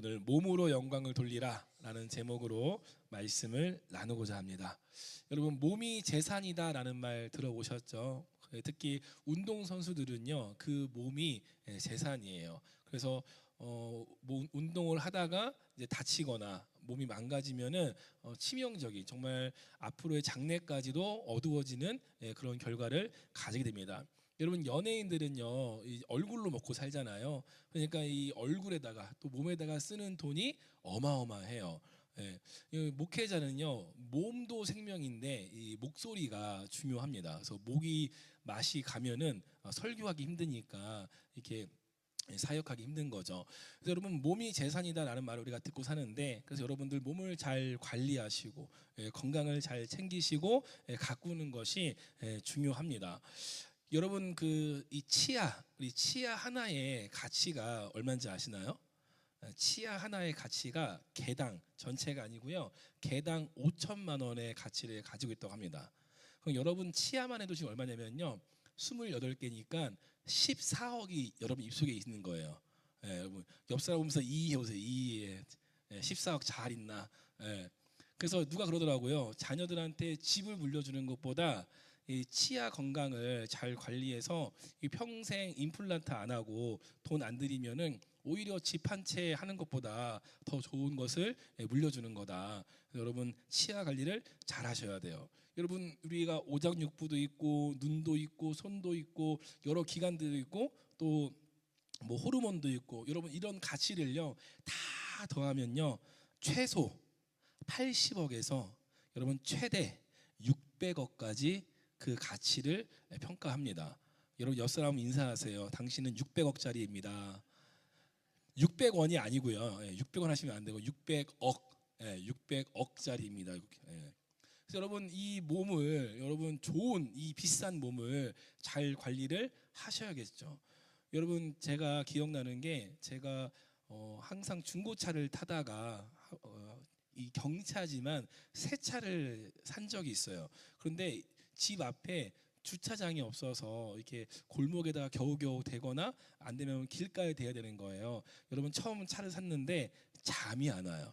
오늘 몸으로 영광을 돌리라 라는 제목으로 말씀을 나누고자 합니다. 여러분, 몸이 재산이다 라는 말 들어보셨죠? 특히 운동선수들은요, 그 몸이 재산이에요. 그래서 운동을 하다가 이제 다치거나 몸이 망가지면은 치명적인, 정말 앞으로의 장래까지도 어두워지는 그런 결과를 가지게 됩니다. 여러분, 연예인들은요, 이 얼굴로 먹고 살잖아요. 그러니까 이 얼굴에다가 또 몸에다가 쓰는 돈이 어마어마해요. 이 목회자는요, 몸도 생명인데 이 목소리가 중요합니다. 그래서 목이 맛이 가면은 설교하기 힘드니까 이렇게 사역하기 힘든 거죠. 그래서 여러분, 몸이 재산이다라는 말을 우리가 듣고 사는데, 그래서 여러분들 몸을 잘 관리하시고 건강을 잘 챙기시고 가꾸는 것이 중요합니다. 여러분, 이 우리 치아 하나의 가치가 얼마인지 아시나요? 치아 하나의 가치가 개당, 전체가 아니고요, 개당 5천만 원의 가치를 가지고 있다고 합니다. 그럼 여러분 치아만 해도 지금 얼마냐면요, 28개니까 14억이 여러분 입속에 있는 거예요. 여러분 옆 사람 보면서 이해해 보세요. 이해. 14억 잘 있나? 그래서 누가 그러더라고요. 자녀들한테 집을 물려주는 것보다 이 치아 건강을 잘 관리해서 평생 임플란트 안 하고 돈 안 들이면은 오히려 집 한 채 하는 것보다 더 좋은 것을 물려주는 거다. 여러분, 치아 관리를 잘 하셔야 돼요. 여러분, 우리가 오장육부도 있고 눈도 있고 손도 있고 여러 기관들도 있고 또 뭐 호르몬도 있고, 여러분 이런 가치를요 다 더하면요 최소 80억에서 여러분 최대 600억까지 그 가치를 평가합니다. 여러분 옆 사람 인사하세요. 당신은 600억짜리입니다. 600원이 아니고요. 600원 하시면 안 되고 600억, 600억짜리입니다. 그래서 여러분, 이 몸을, 여러분 좋은 이 비싼 몸을 잘 관리를 하셔야겠죠. 여러분, 제가 기억나는 게, 제가 항상 중고차를 타다가 이 경차지만 새 차를 산 적이 있어요. 그런데 집 앞에 주차장이 없어서 이렇게 골목에다가 겨우겨우 대거나 안 되면 길가에 대야 되는 거예요. 여러분, 처음 차를 샀는데 잠이 안 와요.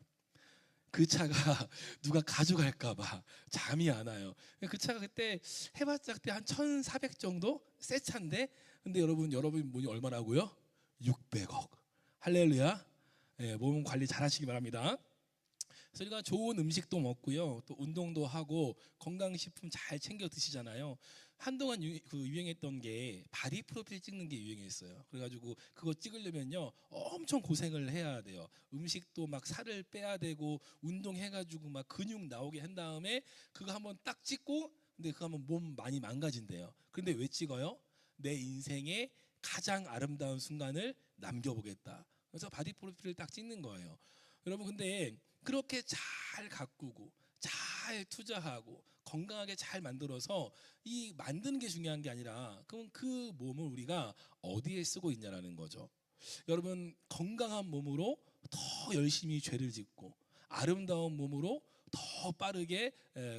그 차가 누가 가져갈까봐 잠이 안 와요. 그 차가 그때 해봤자 그때 한 1,400 정도 새 차인데, 근데 여러분 몸이 얼마라고요? 600억. 할렐루야. 몸 관리 잘 하시기 바랍니다. 그래서 우리가 좋은 음식도 먹고요, 또 운동도 하고 건강식품 잘 챙겨 드시잖아요. 한동안 유행했던 게 바디 프로필 찍는 게 유행했어요. 그래가지고 그거 찍으려면요 엄청 고생을 해야 돼요. 음식도 막 살을 빼야 되고 운동해가지고 막 근육 나오게 한 다음에 그거 한번 딱 찍고, 근데 그거 하면 몸 많이 망가진대요. 근데 왜 찍어요? 내 인생의 가장 아름다운 순간을 남겨보겠다. 그래서 바디 프로필을 딱 찍는 거예요. 여러분, 근데 그렇게 잘 가꾸고 잘 투자하고 건강하게 잘 만들어서 이 만드는 게 중요한 게 아니라, 그럼 그 몸을 우리가 어디에 쓰고 있냐라는 거죠. 여러분, 건강한 몸으로 더 열심히 죄를 짓고 아름다운 몸으로 더 빠르게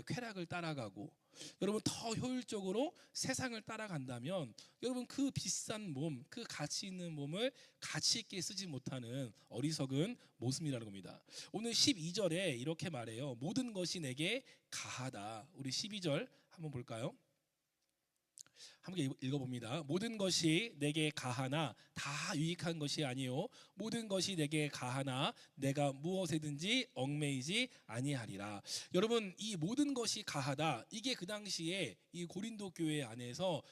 쾌락을 따라가고, 여러분 더 효율적으로 세상을 따라간다면, 여러분 그 비싼 몸, 그 가치 있는 몸을 가치 있게 쓰지 못하는 어리석은 모습이라는 겁니다. 오늘 12절에 이렇게 말해요. 모든 것이 내게 가하다. 우리 12절 한번 볼까요? 함께 읽어봅니다. 모든 것이 내게 가하나 다 유익한 것이 아니요 모든 것이 내게 가하나 내가 무엇에든지 얽매이지 아니하리라. 여러분, 이 모든 것이 가하다, 이게 그 당시에 이 고린도 교회 안에서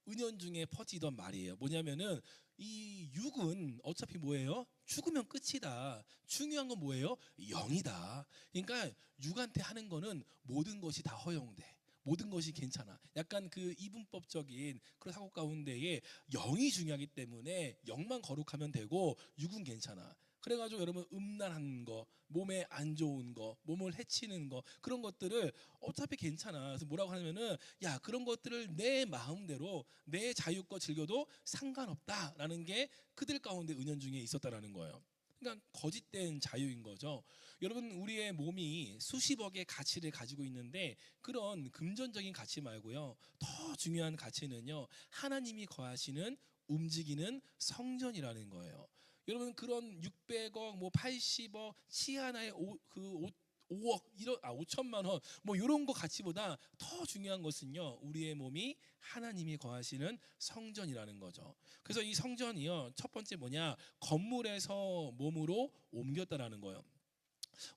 은연중에 퍼지던 말이에요. 뭐냐면은 이 육은 어차피 뭐예요? 죽으면 끝이다. 중요한 건 뭐예요? 영이다. 그러니까 육한테 하는 거는 모든 것이 다 허용돼. 모든 것이 괜찮아. 약간 그 이분법적인 그런 사고 가운데에 영이 중요하기 때문에 영만 거룩하면 되고 육은 괜찮아. 그래가지고 여러분, 음란한 거, 몸에 안 좋은 거, 몸을 해치는 거, 그런 것들을 어차피 괜찮아. 그래서 뭐라고 하냐면은, 야, 그런 것들을 내 마음대로 내 자유껏 즐겨도 상관없다라는 게 그들 가운데 은연중에 있었다라는 거예요. 그러니까 거짓된 자유인 거죠. 여러분, 우리의 몸이 수십억의 가치를 가지고 있는데, 그런 금전적인 가치 말고요, 더 중요한 가치는요 하나님이 거하시는 움직이는 성전이라는 거예요. 여러분 그런 600억, 뭐 80억, 치 하나에 5억, 5천만 원, 뭐 이런 거 가치보다 더 중요한 것은요, 우리의 몸이 하나님이 거하시는 성전이라는 거죠. 그래서 이 성전이요, 첫 번째 뭐냐, 건물에서 몸으로 옮겼다라는 거예요.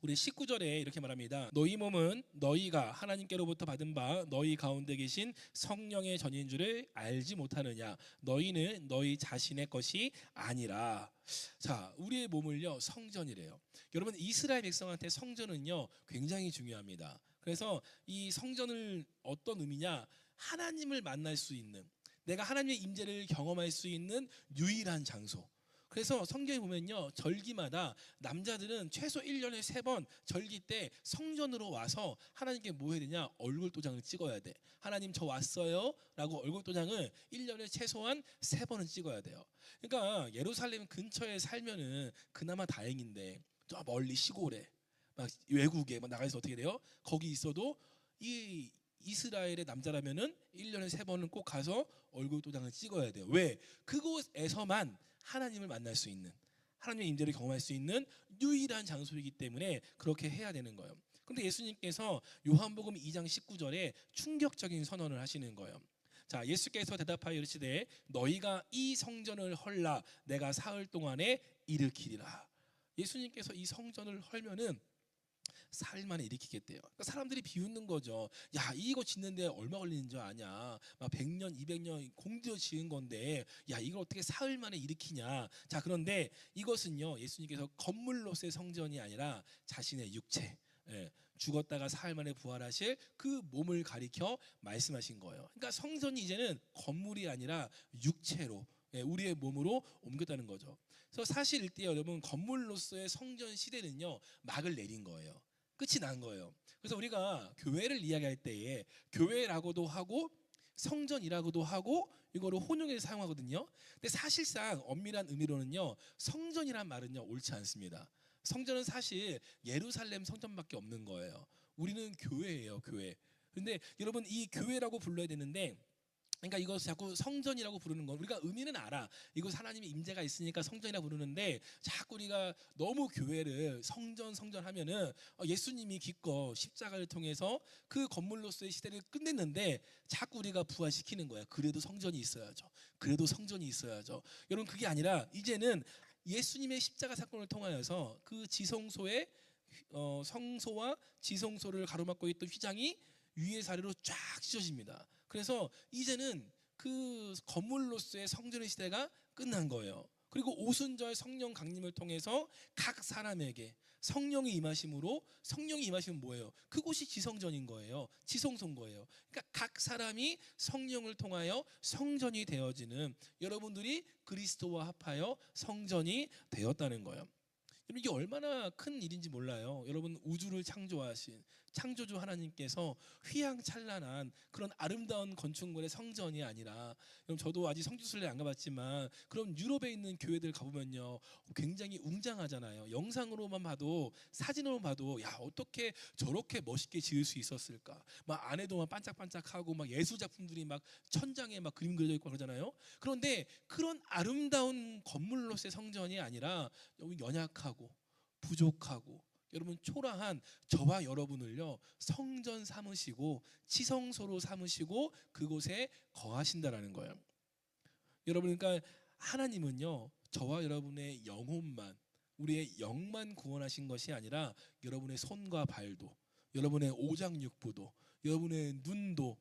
우리 19절에 이렇게 말합니다. 너희 몸은 너희가 하나님께로부터 받은 바 너희 가운데 계신 성령의 전인 줄을 알지 못하느냐. 너희는 너희 자신의 것이 아니라. 자, 우리의 몸을요, 성전이래요. 여러분, 이스라엘 백성한테 성전은요 굉장히 중요합니다. 그래서 이 성전을 어떤 의미냐, 하나님을 만날 수 있는, 내가 하나님의 임재를 경험할 수 있는 유일한 장소. 그래서 성경에 보면요, 절기마다 남자들은 최소 1년에 3번 절기 때 성전으로 와서 하나님께 뭐 해야 되냐, 얼굴 도장을 찍어야 돼. 하나님 저 왔어요 라고 얼굴 도장을 1년에 최소한 3번은 찍어야 돼요. 그러니까 예루살렘 근처에 살면은 그나마 다행인데, 저 멀리 시골에 막 외국에 막 나가서 어떻게 돼요? 거기 있어도 이 이스라엘의 남자라면은 1년에 3번은 꼭 가서 얼굴 도장을 찍어야 돼요. 왜? 그곳에서만 하나님을 만날 수 있는, 하나님의 임재를 경험할 수 있는 유일한 장소이기 때문에 그렇게 해야 되는 거예요. 그런데 예수님께서 요한복음 2장 19절에 충격적인 선언을 하시는 거예요. 자, 예수께서 대답하여 이르시되 너희가 이 성전을 헐라 내가 사흘 동안에 일으키리라. 예수님께서 이 성전을 헐면은 사흘 만에 일으키겠대요. 그러니까 사람들이 비웃는 거죠. 야, 이거 짓는데 얼마 걸리는 줄 아냐? 막 100년, 200년 공들여 지은 건데, 야, 이걸 어떻게 사흘 만에 일으키냐? 자, 그런데 이것은요, 예수님께서 건물로서의 성전이 아니라 자신의 육체, 죽었다가 사흘 만에 부활하실 그 몸을 가리켜 말씀하신 거예요. 그러니까 성전이 이제는 건물이 아니라 육체로, 우리의 몸으로 옮겼다는 거죠. 그래서 사실 이때 여러분, 건물로서의 성전 시대는요 막을 내린 거예요. 끝이 난 거예요. 그래서 우리가 교회를 이야기할 때에 교회라고도 하고 성전이라고도 하고 이거를 혼용해서 사용하거든요. 근데 사실상 엄밀한 의미로는요, 성전이란 말은요 옳지 않습니다. 성전은 사실 예루살렘 성전밖에 없는 거예요. 우리는 교회예요, 교회. 근데 여러분, 이 교회라고 불러야 되는데, 그러니까 이것을 자꾸 성전이라고 부르는 건, 우리가 의미는 알아. 이곳 하나님의 임재가 있으니까 성전이라 부르는데, 자꾸 우리가 너무 교회를 성전 하면은 예수님이 기껏 십자가를 통해서 그 건물로서의 시대를 끝냈는데 자꾸 우리가 부활시키는 거야. 그래도 성전이 있어야죠. 그래도 성전이 있어야죠. 여러분, 그게 아니라 이제는 예수님의 십자가 사건을 통하여서 그 지성소의 성소와 지성소를 가로막고 있던 휘장이 위에서 아래로 쫙 찢어집니다. 그래서 이제는 그 건물로서의 성전의 시대가 끝난 거예요. 그리고 오순절 성령 강림을 통해서 각 사람에게 성령이 임하심으로, 성령이 임하시면 뭐예요? 그곳이 지성전인 거예요. 지성소인 거예요. 그러니까 각 사람이 성령을 통하여 성전이 되어지는, 여러분들이 그리스도와 합하여 성전이 되었다는 거예요. 이게 얼마나 큰 일인지 몰라요. 여러분, 우주를 창조하신 창조주 하나님께서 휘황찬란한 그런 아름다운 건축물의 성전이 아니라, 여러분, 저도 아직 성지순례 안 가봤지만 그럼 유럽에 있는 교회들 가보면요 굉장히 웅장하잖아요. 영상으로만 봐도, 사진으로만 봐도, 야, 어떻게 저렇게 멋있게 지을 수 있었을까? 막 안에도 막 반짝반짝하고 막 예술 작품들이 막 천장에 막 그림 그려져 있고 그러잖아요. 그런데 그런 아름다운 건물로서의 성전이 아니라 너무 연약하고 부족하고 여러분 초라한 저와 여러분을요 성전 삼으시고 지성소로 삼으시고 그곳에 거하신다라는 거예요. 여러분, 그러니까 하나님은요 저와 여러분의 영혼만, 우리의 영만 구원하신 것이 아니라 여러분의 손과 발도, 여러분의 오장육부도, 여러분의 눈도,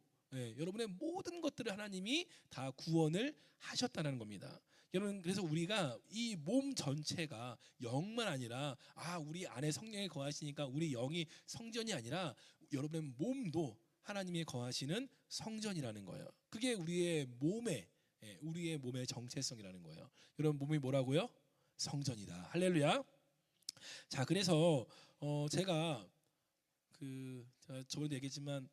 여러분의 모든 것들을 하나님이 다 구원을 하셨다는 겁니다. 여러분, 그래서 우리가 이 몸 전체가 영만 아니라, 우리 안에 성령이 거하시니까 우리 영이 성전이 아니라 여러분의 몸도 하나님이 거하시는 성전이라는 거예요. 그게 우리의 몸의 정체성이라는 거예요. 여러분, 몸이 뭐라고요? 성전이다. 할렐루야. 자, 그래서 제가 제가 저번에 얘기했지만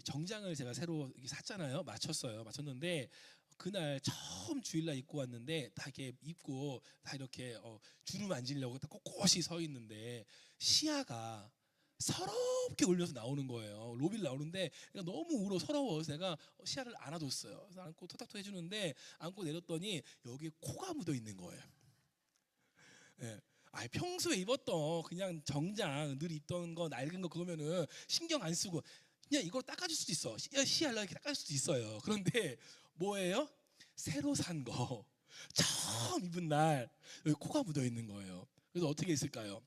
정장을 제가 새로 샀잖아요. 맞췄는데 그날 처음 주일날 입고 왔는데 다 이렇게 입고 다 이렇게 주름 앉으려고 딱 꼿꼿이 서 있는데 시야가 서럽게 울면서 나오는 거예요. 로비를 나오는데 너무 서러워서 내가 시야를 안아줬어요. 그래서 안고 토닥토 해주는데, 안고 내렸더니 여기에 코가 묻어 있는 거예요. 예. 평소에 입었던 그냥 정장 늘 입던 거 낡은 거 그거면은 신경 안 쓰고 그냥 이걸 닦아줄 수도 있어. 시알라 이렇게 닦아줄 수도 있어요. 그런데 뭐예요? 새로 산 거 처음 입은 날 여기 코가 묻어 있는 거예요. 그래서 어떻게 했을까요?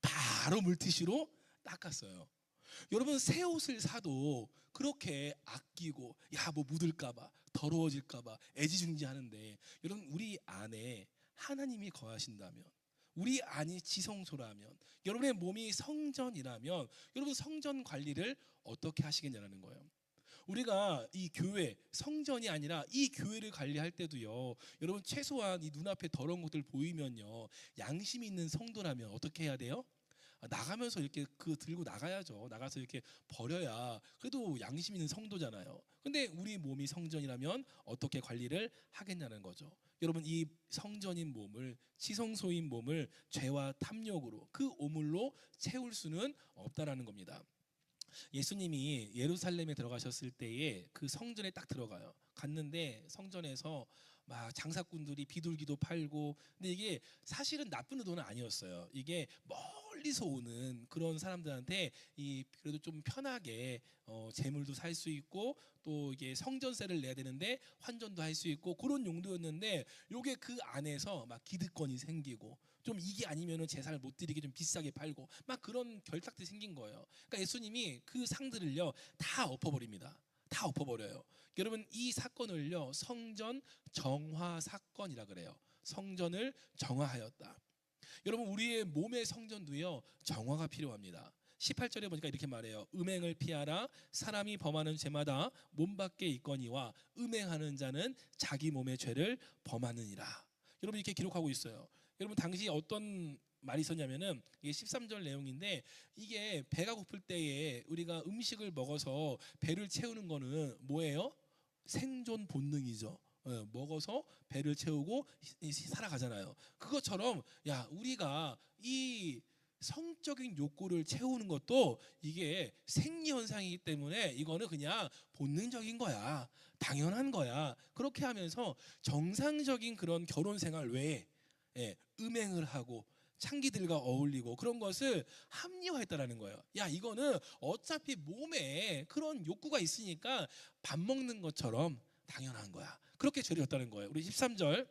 바로 물티슈로 닦았어요. 여러분 새 옷을 사도 그렇게 아끼고 뭐 묻을까봐 더러워질까봐 애지중지하는데 여러분 우리 안에 하나님이 거하신다면 우리 안이 지성소라면 여러분의 몸이 성전이라면 여러분 성전 관리를 어떻게 하시겠냐는 거예요. 우리가 이 교회 성전이 아니라 이 교회를 관리할 때도요 여러분 최소한 이 눈앞에 더러운 것들 보이면요 양심이 있는 성도라면 어떻게 해야 돼요? 나가면서 이렇게 들고 나가야죠. 나가서 이렇게 버려야 그래도 양심 있는 성도잖아요. 근데 우리 몸이 성전이라면 어떻게 관리를 하겠냐는 거죠. 여러분 이 성전인 몸을 지성소인 몸을 죄와 탐욕으로 그 오물로 채울 수는 없다라는 겁니다. 예수님이 예루살렘에 들어가셨을 때에 그 성전에 딱 들어가요. 갔는데 성전에서 막 장사꾼들이 비둘기도 팔고 근데 이게 사실은 나쁜 의도는 아니었어요. 이게 멀리서 오는 그런 사람들한테 이 그래도 좀 편하게 재물도 살 수 있고 또 이게 성전세를 내야 되는데 환전도 할 수 있고 그런 용도였는데 요게 그 안에서 막 기득권이 생기고 좀 이게 아니면은 제사를 못 드리게 좀 비싸게 팔고 막 그런 결탁들이 생긴 거예요. 그러니까 예수님이 그 상들을요 다 엎어버립니다. 다 엎어버려요. 여러분 이 사건을요 성전 정화 사건이라 그래요. 성전을 정화하였다. 여러분 우리의 몸의 성전도요 정화가 필요합니다. 18절에 보니까 이렇게 말해요. 음행을 피하라. 사람이 범하는 죄마다 몸 밖에 있거니와 음행하는 자는 자기 몸의 죄를 범하느니라. 여러분 이렇게 기록하고 있어요. 여러분 당시 어떤 말이 있었냐면은 이게 13절 내용인데 이게 배가 고플 때에 우리가 음식을 먹어서 배를 채우는 거는 뭐예요? 생존 본능이죠. 먹어서 배를 채우고 살아가잖아요. 그것처럼 우리가 이 성적인 욕구를 채우는 것도 이게 생리 현상이기 때문에 이거는 그냥 본능적인 거야. 당연한 거야. 그렇게 하면서 정상적인 그런 결혼 생활 외에 음행을 하고 창기들과 어울리고 그런 것을 합리화했다라는 거예요. 이거는 어차피 몸에 그런 욕구가 있으니까 밥 먹는 것처럼 당연한 거야. 그렇게 죄를 거예요. 우리 13절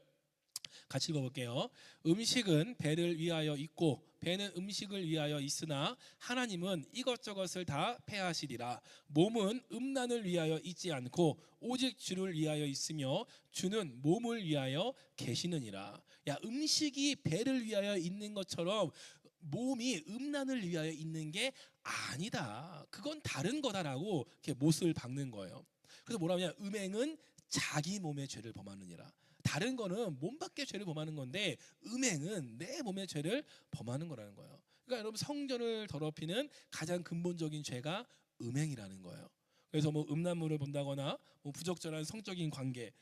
같이 읽어볼게요. 음식은 배를 위하여 있고 배는 음식을 위하여 있으나 하나님은 이것저것을 다 패하시리라. 몸은 음란을 위하여 있지 않고 오직 주를 위하여 있으며 주는 몸을 위하여 계시느니라. 음식이 배를 위하여 있는 것처럼 몸이 음란을 위하여 있는 게 아니다. 그건 다른 거다라고 이렇게 못을 박는 거예요. 그래서 뭐라냐? 음행은 자기 몸의 죄를 범하느니라. 다른 거는 몸 밖의 죄를 범하는 건데 음행은 내 몸의 죄를 범하는 거라는 거예요. 그러니까 여러분 성전을 더럽히는 가장 근본적인 죄가 음행이라는 거예요. 그래서 뭐 음란물을 본다거나 뭐 부적절한 성적인 관계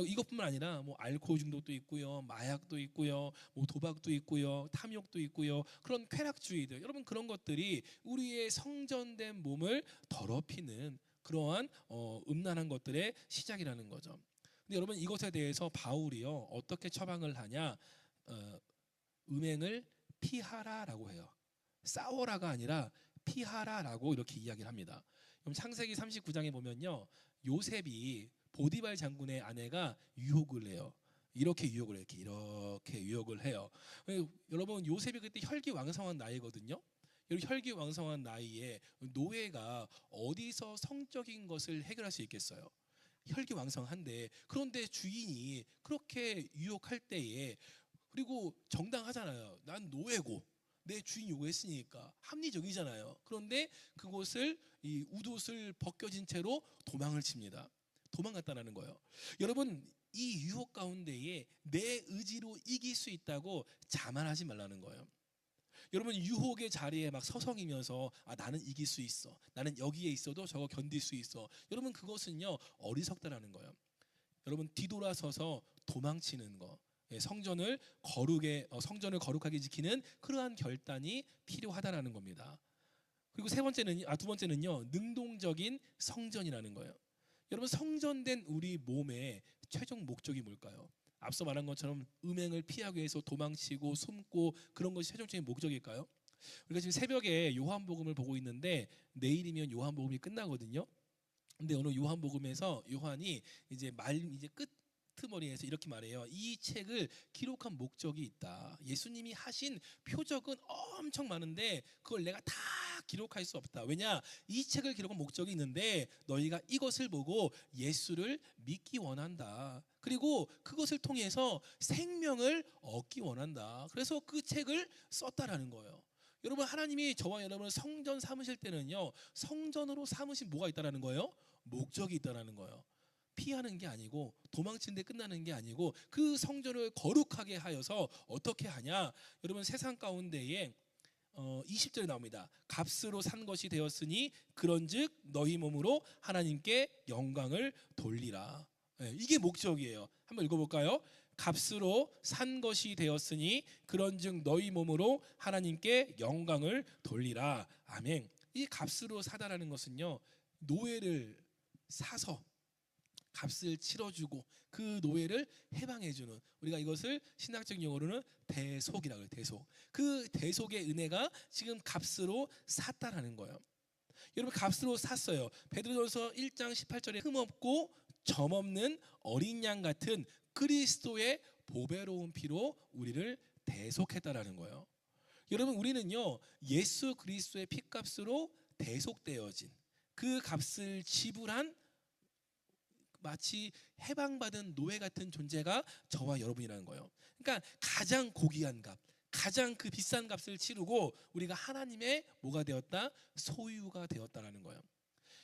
이것뿐만 아니라 뭐 알코올 중독도 있고요, 마약도 있고요, 뭐 도박도 있고요, 탐욕도 있고요. 그런 쾌락주의들 여러분 그런 것들이 우리의 성전된 몸을 더럽히는 그러한 음란한 것들의 시작이라는 거죠. 근데 여러분 이것에 대해서 바울이요 어떻게 처방을 하냐? 음행을 피하라라고 해요. 싸워라가 아니라 피하라라고 이렇게 이야기를 합니다. 그럼 창세기 39장에 보면요 요셉이 보디발 장군의 아내가 유혹을 해요. 이렇게 유혹을 해요. 이렇게 유혹을 해요. 여러분 요셉이 그때 혈기왕성한 나이거든요. 이렇게 혈기왕성한 나이에 노예가 어디서 성적인 것을 해결할 수 있겠어요? 혈기왕성한데 그런데 주인이 그렇게 유혹할 때에 그리고 정당하잖아요. 난 노예고 내 주인 요구했으니까 합리적이잖아요. 그런데 그곳을 이 웃옷을 벗겨진 채로 도망을 칩니다. 도망갔다라는 거예요. 여러분 이 유혹 가운데에 내 의지로 이길 수 있다고 자만하지 말라는 거예요. 여러분 유혹의 자리에 막 서성이면서 나는 이길 수 있어. 나는 여기에 있어도 저거 견딜 수 있어. 여러분 그것은요 어리석다라는 거예요. 여러분 뒤돌아서서 도망치는 거. 성전을 성전을 거룩하게 지키는 그러한 결단이 필요하다라는 겁니다. 그리고 두 번째는요 능동적인 성전이라는 거예요. 여러분 성전된 우리 몸의 최종 목적이 뭘까요? 앞서 말한 것처럼 음행을 피하기 위해서 도망치고 숨고 그런 것이 최종적인 목적일까요? 우리가 지금 새벽에 요한복음을 보고 있는데 내일이면 요한복음이 끝나거든요. 근데 오늘 요한복음에서 요한이 이제 끝머리에서 이렇게 말해요. 이 책을 기록한 목적이 있다. 예수님이 하신 표적은 엄청 많은데 그걸 내가 다 기록할 수 없다. 왜냐? 이 책을 기록한 목적이 있는데 너희가 이것을 보고 예수를 믿기 원한다. 그리고 그것을 통해서 생명을 얻기 원한다. 그래서 그 책을 썼다라는 거예요. 여러분, 하나님이 저와 여러분을 성전 삼으실 때는요, 성전으로 삼으신 뭐가 있다라는 거예요? 목적이 있다라는 거예요. 피하는 게 아니고 도망치는 데 끝나는 게 아니고 그 성전을 거룩하게 하여서 어떻게 하냐? 여러분, 세상 가운데에 20절에 나옵니다. 값으로 산 것이 되었으니 그런즉 너희 몸으로 하나님께 영광을 돌리라. 이게 목적이에요. 한번 읽어볼까요? 값으로 산 것이 되었으니 그런즉 너희 몸으로 하나님께 영광을 돌리라. 아멘. 이 값으로 사다라는 것은요, 노예를 사서 값을 치러주고 그 노예를 해방해주는, 우리가 이것을 신학적 용어로는 대속이라고 해요. 대속. 그 대속의 은혜가 지금 값으로 샀다라는 거예요. 여러분, 값으로 샀어요. 베드로전서 1장 18절에 흠없고 점없는 어린 양 같은 그리스도의 보배로운 피로 우리를 대속했다라는 거예요. 여러분, 우리는요, 예수 그리스도의 피값으로 대속되어진, 그 값을 지불한 마치 해방받은 노예 같은 존재가 저와 여러분이라는 거예요. 그러니까 가장 고귀한 값, 가장 그 비싼 값을 치르고 우리가 하나님의 뭐가 되었다? 소유가 되었다라는 거예요.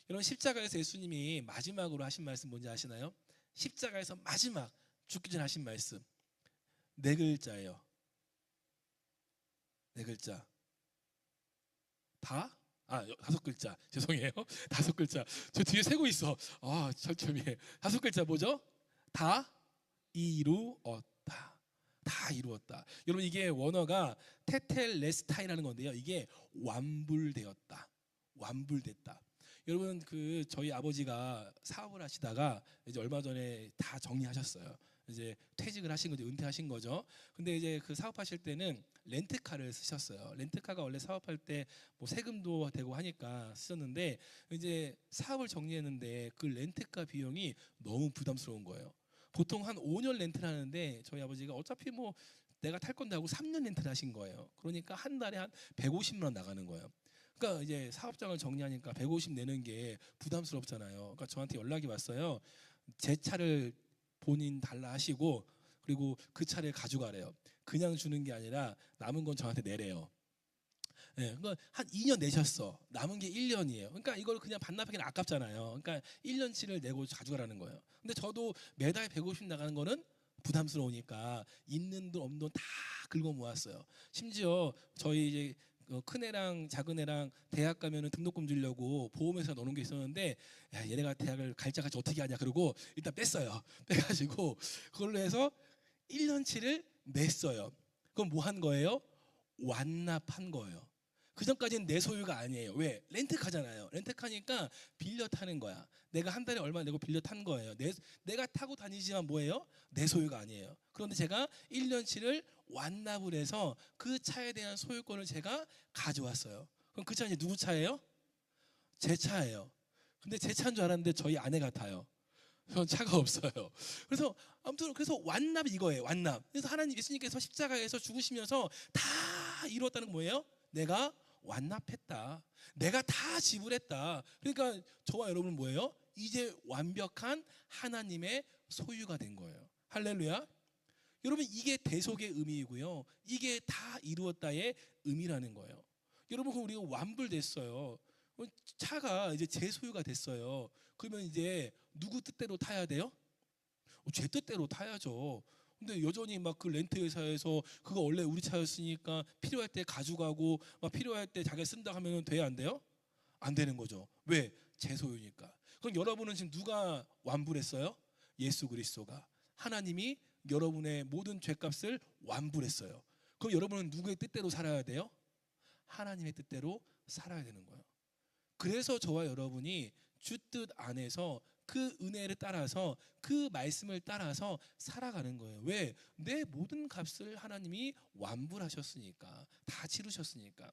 여러분, 십자가에서 예수님이 마지막으로 하신 말씀 뭔지 아시나요? 십자가에서 마지막 죽기 전에 하신 말씀, 네 글자예요. 네 글자. 다? 다섯 글자. 죄송해요. 다섯 글자. 저 뒤에 세고 있어. 철철미해. 다섯 글자 뭐죠? 다 이루었다. 다 이루었다. 여러분, 이게 원어가 테텔레스타이라는 건데요. 이게 완불되었다. 완불됐다. 여러분, 저희 아버지가 사업을 하시다가 이제 얼마 전에 다 정리하셨어요. 이제 퇴직을 하신 거죠. 은퇴하신 거죠. 근데 이제 그 사업하실 때는 렌트카를 쓰셨어요. 렌트카가 원래 사업할 때 뭐 세금도 되고 하니까 쓰셨는데, 이제 사업을 정리했는데 그 렌트카 비용이 너무 부담스러운 거예요. 보통 한 5년 렌트를 하는데 저희 아버지가 어차피 뭐 내가 탈 건데 하고 3년 렌트를 하신 거예요. 그러니까 한 달에 한 150만 원 나가는 거예요. 그러니까 이제 사업장을 정리하니까 150 내는 게 부담스럽잖아요. 그러니까 저한테 연락이 왔어요. 제 차를 본인 달라 하시고 그리고 그 차를 가져가래요. 그냥 주는 게 아니라 남은 건 저한테 내래요. 그러니까 한 2년 내셨어. 남은 게 1년이에요. 그러니까 이걸 그냥 반납하기는 아깝잖아요. 그러니까 1년치를 내고 가져가라는 거예요. 근데 저도 매달 150 나가는 거는 부담스러우니까 있는 돈 없는 돈 다 긁어 모았어요. 심지어 저희 이제 큰애랑 작은애랑 대학 가면은 등록금 주려고 보험회사 넣는 게 있었는데, 야, 얘네가 대학을 갈짝같이 어떻게 하냐 그러고 일단 뺐어요. 빼가지고 그걸로 해서 1년치를 냈어요. 그럼 뭐 한 거예요? 완납한 거예요. 그 전까지는 내 소유가 아니에요. 왜? 렌트카잖아요. 렌트카니까 빌려 타는 거야. 내가 한 달에 얼마 내고 빌려 탄 거예요. 내가 타고 다니지만 뭐예요? 내 소유가 아니에요. 그런데 제가 1년치를 완납을 해서 그 차에 대한 소유권을 제가 가져왔어요. 그럼 그 차 이제 누구 차예요? 제 차예요. 근데 제 차인 줄 알았는데 저희 아내가 타요. 전 차가 없어요. 그래서 아무튼 그래서 완납이 이거예요. 완납. 그래서 하나님, 예수님께서 십자가에서 죽으시면서 다 이루었다는 건 뭐예요? 내가 완납했다. 내가 다 지불했다. 그러니까 저와 여러분은 뭐예요? 이제 완벽한 하나님의 소유가 된 거예요. 할렐루야. 여러분, 이게 대속의 의미이고요. 이게 다 이루었다의 의미라는 거예요. 여러분, 그럼 우리가 완불됐어요. 차가 이제 제 소유가 됐어요. 그러면 이제 누구 뜻대로 타야 돼요? 제 뜻대로 타야죠. 근데 여전히 막 그 렌트 회사에서 그거 원래 우리 차였으니까 필요할 때 가져가고 막 필요할 때 자기가 쓴다 하면 돼야 안 돼요? 안 되는 거죠. 왜? 제 소유니까. 그럼 여러분은 지금 누가 완불했어요? 예수 그리스도가. 하나님이 여러분의 모든 죄값을 완불했어요. 그럼 여러분은 누구의 뜻대로 살아야 돼요? 하나님의 뜻대로 살아야 되는 거예요. 그래서 저와 여러분이 주 뜻 안에서 그 은혜를 따라서 그 말씀을 따라서 살아가는 거예요. 왜? 내 모든 값을 하나님이 완불하셨으니까, 다 치르셨으니까.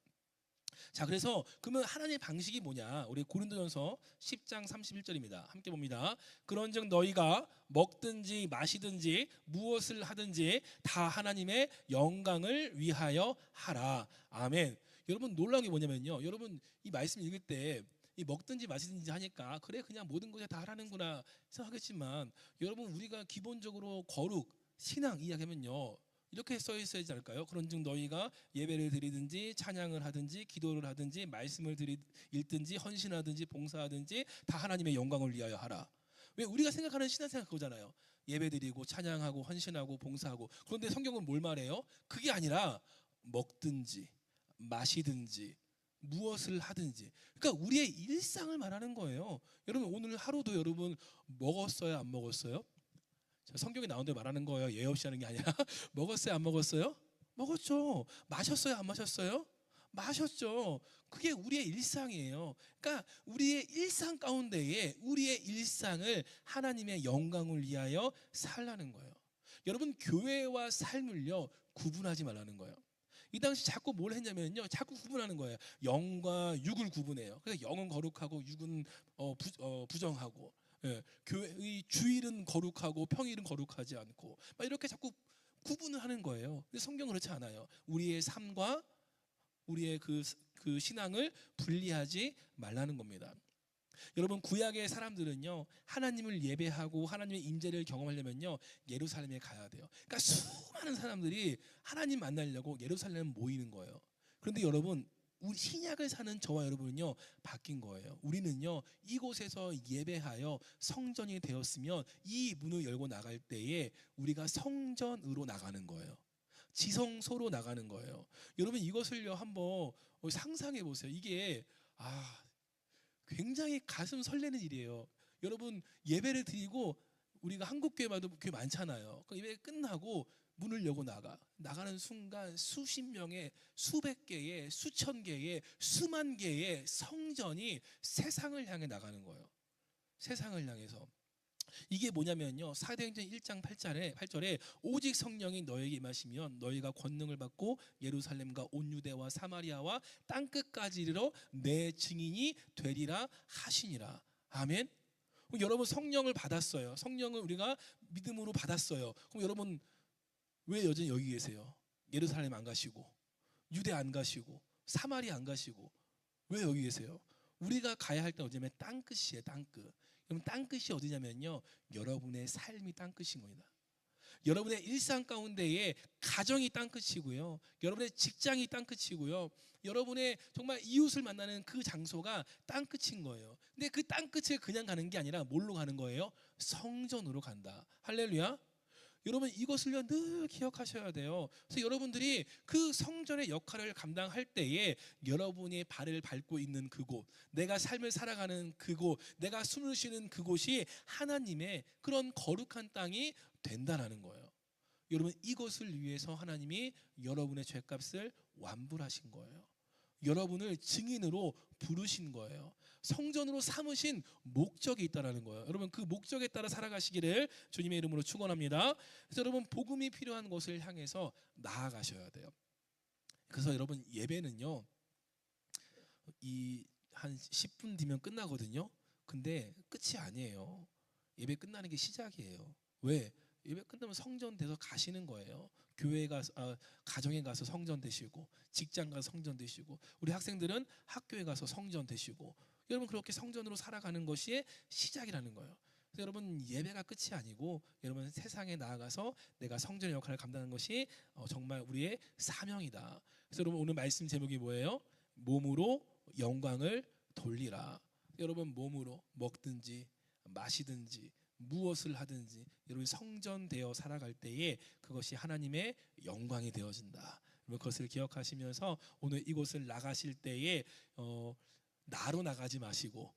자, 그래서 그러면 하나님의 방식이 뭐냐? 우리 고린도전서 10장 31절입니다. 함께 봅니다. 그런즉 너희가 먹든지 마시든지 무엇을 하든지 다 하나님의 영광을 위하여 하라. 아멘. 여러분 놀라운 게 뭐냐면요. 여러분 이 말씀 읽을 때 이 먹든지 마시든지 하니까 그래 그냥 모든 것에 다 하라는구나 생각하겠지만, 여러분 우리가 기본적으로 거룩, 신앙 이야기하면요. 이렇게 써 있어야지 않을까요? 그런즉 너희가 예배를 드리든지 찬양을 하든지 기도를 하든지 말씀을 읽든지 헌신하든지 봉사하든지 다 하나님의 영광을 위하여 하라. 왜? 우리가 생각하는 신앙생활 그거잖아요. 예배 드리고 찬양하고 헌신하고 봉사하고. 그런데 성경은 뭘 말해요? 그게 아니라 먹든지 마시든지 무엇을 하든지, 그러니까 우리의 일상을 말하는 거예요. 여러분 오늘 하루도 여러분 먹었어요 안 먹었어요? 성경에 나온 대로 말하는 거예요. 예 없이 하는 게 아니라 먹었어요 안 먹었어요? 먹었죠. 마셨어요 안 마셨어요? 마셨죠. 그게 우리의 일상이에요. 그러니까 우리의 일상 가운데에 우리의 일상을 하나님의 영광을 위하여 살라는 거예요. 여러분 교회와 삶을요 구분하지 말라는 거예요. 이 당시 자꾸 뭘 했냐면요, 자꾸 구분하는 거예요. 영과 육을 구분해요. 그래서 영은 거룩하고 육은 부정하고, 예, 교회의 주일은 거룩하고 평일은 거룩하지 않고, 막 이렇게 자꾸 구분을 하는 거예요. 근데 성경은 그렇지 않아요. 우리의 삶과 우리의 그 신앙을 분리하지 말라는 겁니다. 여러분 구약의 사람들은요 하나님을 예배하고 하나님의 임재를 경험하려면요 예루살렘에 가야 돼요. 그러니까 수많은 사람들이 하나님 만나려고 예루살렘에 모이는 거예요. 그런데 여러분 우리 신약을 사는 저와 여러분은요 바뀐 거예요. 우리는요 이곳에서 예배하여 성전이 되었으면 이 문을 열고 나갈 때에 우리가 성전으로 나가는 거예요. 지성소로 나가는 거예요. 여러분 이것을요 한번 상상해 보세요. 이게 굉장히 가슴 설레는 일이에요. 여러분 예배를 드리고 우리가 한국교회마다 교회 많잖아요. 그 예배 끝나고 문을 열고 나가는 순간 수십 명의 수백 개의 수천 개의 수만 개의 성전이 세상을 향해 나가는 거예요. 세상을 향해서. 이게 뭐냐면요 사도행전 1장 8절에 오직 성령이 너에게 임하시면 너희가 권능을 받고 예루살렘과 온 유대와 사마리아와 땅끝까지 이르러 내 증인이 되리라 하시니라. 아멘. 그럼 여러분 성령을 받았어요. 성령을 우리가 믿음으로 받았어요. 그럼 여러분 왜 여전히 여기 계세요? 예루살렘 안 가시고 유대 안 가시고 사마리아 안 가시고 왜 여기 계세요? 우리가 가야 할 때 어디냐면 땅끝이에요. 땅끝. 그럼 땅끝이 어디냐면요 여러분의 삶이 땅끝인 겁니다. 여러분의 일상 가운데에 가정이 땅끝이고요, 여러분의 직장이 땅끝이고요, 여러분의 정말 이웃을 만나는 그 장소가 땅끝인 거예요. 근데 그 땅끝을 그냥 가는 게 아니라 뭘로 가는 거예요? 성전으로 간다. 할렐루야. 여러분 이것을요 늘 기억하셔야 돼요. 그래서 여러분들이 그 성전의 역할을 감당할 때에 여러분이 발을 밟고 있는 그곳, 내가 삶을 살아가는 그곳, 내가 숨을 쉬는 그곳이 하나님의 그런 거룩한 땅이 된다라는 거예요. 여러분 이것을 위해서 하나님이 여러분의 죄값을 완불하신 거예요. 여러분을 증인으로 부르신 거예요. 성전으로 삼으신 목적이 있다라는 거예요. 여러분 그 목적에 따라 살아가시기를 주님의 이름으로 축원합니다. 그래서 여러분 복음이 필요한 곳을 향해서 나아가셔야 돼요. 그래서 여러분 예배는요 이 한 10분 뒤면 끝나거든요. 근데 끝이 아니에요. 예배 끝나는 게 시작이에요. 왜? 예배 끝나면 성전 돼서 가시는 거예요. 교회 가서 가정에 가서 성전 되시고, 직장 가서 성전 되시고, 우리 학생들은 학교에 가서 성전 되시고, 여러분 그렇게 성전으로 살아가는 것이 시작이라는 거예요. 그래서 여러분 예배가 끝이 아니고 여러분 세상에 나아가서 내가 성전의 역할을 감당하는 것이 정말 우리의 사명이다. 그래서 여러분 오늘 말씀 제목이 뭐예요? 몸으로 영광을 돌리라. 여러분 몸으로 먹든지 마시든지 무엇을 하든지 여러분 성전되어 살아갈 때에 그것이 하나님의 영광이 되어진다. 여러분 그것을 기억하시면서 오늘 이곳을 나가실 때에 나로 나가지 마시고,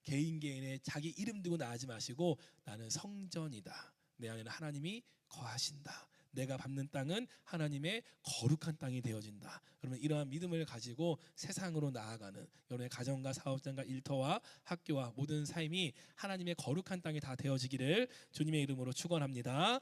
개인의 자기 이름 두고 나가지 마시고 나는 성전이다. 내 안에는 하나님이 거하신다. 내가 밟는 땅은 하나님의 거룩한 땅이 되어진다. 그러면 이러한 믿음을 가지고 세상으로 나아가는 여러분의 가정과 사업장과 일터와 학교와 모든 삶이 하나님의 거룩한 땅이 다 되어지기를 주님의 이름으로 축원합니다.